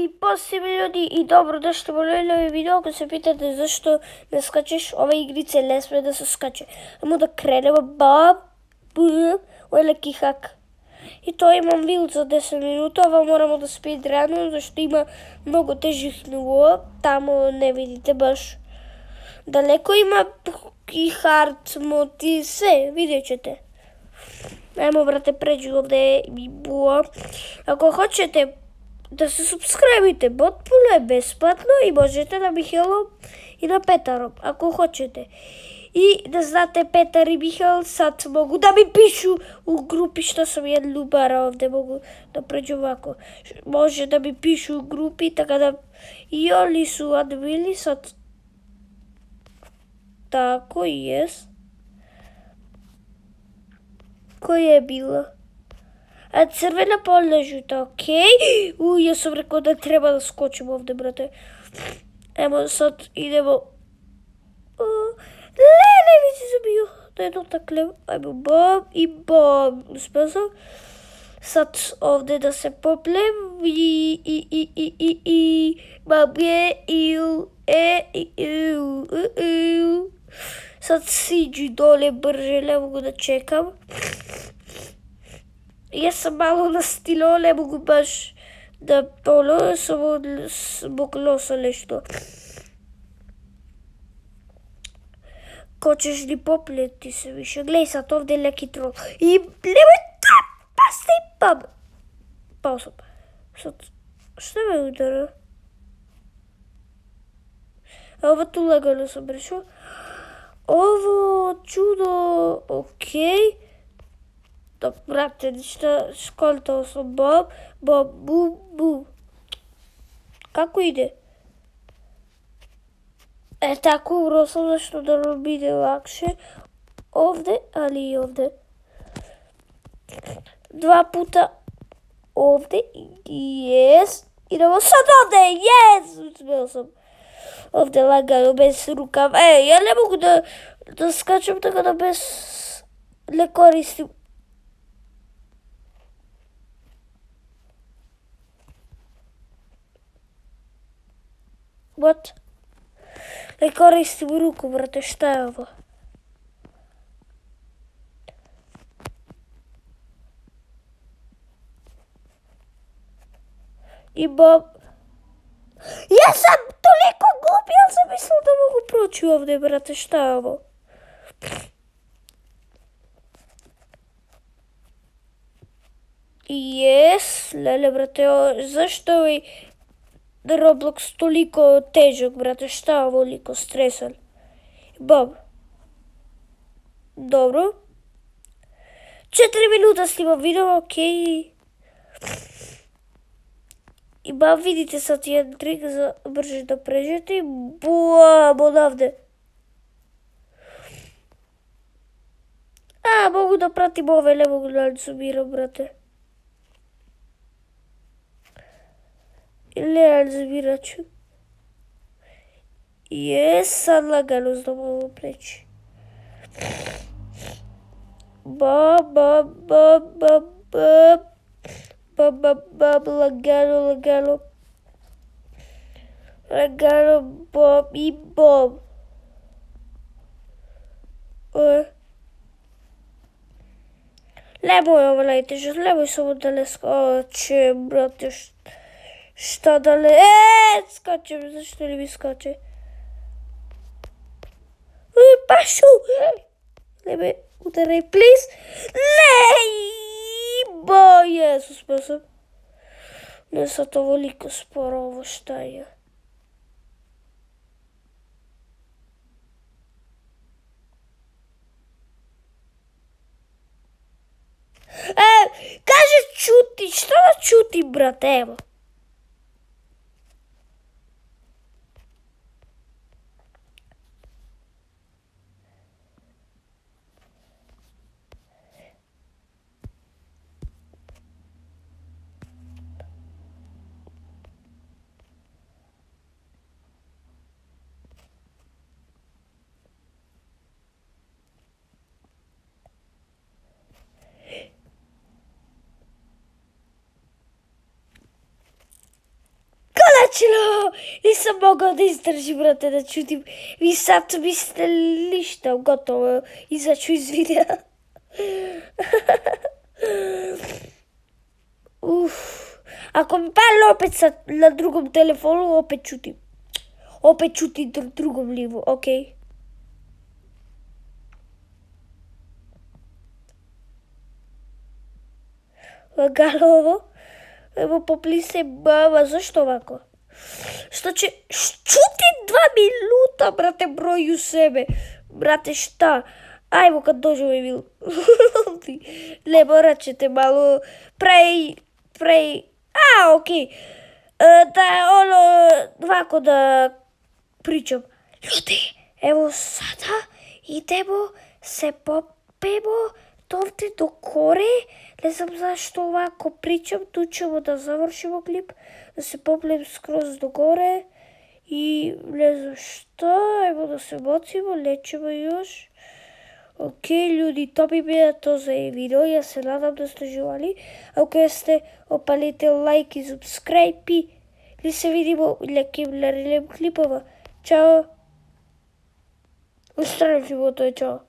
И по-силни люди и добро дошли во нови видео. Ако се питате зашто не скачеш, ова игрица не сме да се скаче. Амо да кренеме леки хак. И тоа имам билд за 10 минути, ова морамо да спидрано, зашто има многу тежих нивоа. Тамо не видите баш далеко, има и хард мод и се, видjet ćete. Ajmo, brate, pređi ovde i buo. Ako hoćete da se subscribe-ite, potpuno je besplatno i možete na Mihelom i na Petarom, ako hoćete. I da znate, Petar i Mihel sad mogu da mi pišu u grupi što sam jedan ljubara ovde, mogu da pređu ovako. Može da mi pišu u grupi, tako da i oni su admini sad. Tako i jes. Koje je bilo? A crvena polna žuta, okej. Ja sam rekao da treba da skočim ovde, brate. Evo sad idemo. Ne vidi sam bio. Da jedno takle. Ajmo bom i bom. Uspio sam. Sad ovde da se poplem. Mam je. Sad siđi dole brže, ne mogu da čekam. Ja sam malo na stilo, ne mogu baš da samo zbog nosa nešto. Ko ćeš ni popljeti se više. Gledaj sad, ovdje je neki troll. I nemoj tam, pam. Pao sam. Sad, šta me udara? Ovo tu lagano sam rešao. Ovo čudo, okej. Da, brate, ništa, skontao sam bum. Kako ide? Tako urao sam zašto da nam ide lakše. Ovde, ali i ovde. 2 puta ovde, jes. Idemo sad ovde, jes! Uspeo sam. Ovde lagano, bez rukava. Ja ne mogu da skačem tako da bez ne koristim. What? Ne koristim ruku, brate, šta je ovo? Imam... Ja sam toliko glup, ja sam mislila da mogu proći ovde, brate, šta je ovo? Jes, lele, brate, zašto je Roblox toliko težak, brate, šta je ovoliko stresan? Bom. Dobro. 4 minuta snimam video, okej. I vidite sad jedan trik za brže da pređete i buam odavde. Mogu da pratim ove, ne mogu da zoomiram, brate. Ili ne zoomirat ću. Jes, sad lagano znamo preći. Bam, lagano. Lagano, bom i bom. Nemoj ovo najteže, nemoj samo da ne skačem, brate, šta da ne... Skačem, zašto li mi skače? Pašu! Ne me udaraj, please! Jes, uspio sam. Ne sad ovoliko sporo ovo šta je. Kaže čuti, šta da čuti, brate, evo. Точно! Не съм могъл да издържи, брате, да чудим. Ви сад ми сте лища, готово. И зачу извиня. Уф. Ако ми пали опет на другом телефону, опет чутим. Opet čuti drugom livu, okej. Lagano ovo. Evo popli se baba, zašto ovako? Što će ščuti 2 minuta, brate, broju sebe. Brate, šta? Ajmo kad dođe ovaj vil. Ne, morat ćete malo prej. Okej. Da, ovako da pričam. Ljudi, evo sada idemo se popemo dovde do gore. Ne znam zašto ovako pričam. Tu ćemo da završimo klip. Da se popnem skroz do gore. I ne znam šta. Evo da se bacimo. Nećemo još. Ok, ljudi, to bi bilo to za video. Ja se nadam da ste živali. Ako jeste, opalite like i subscribe. I se vidimo u nekim narednim klipova. Ćao. U stranom životu je čao.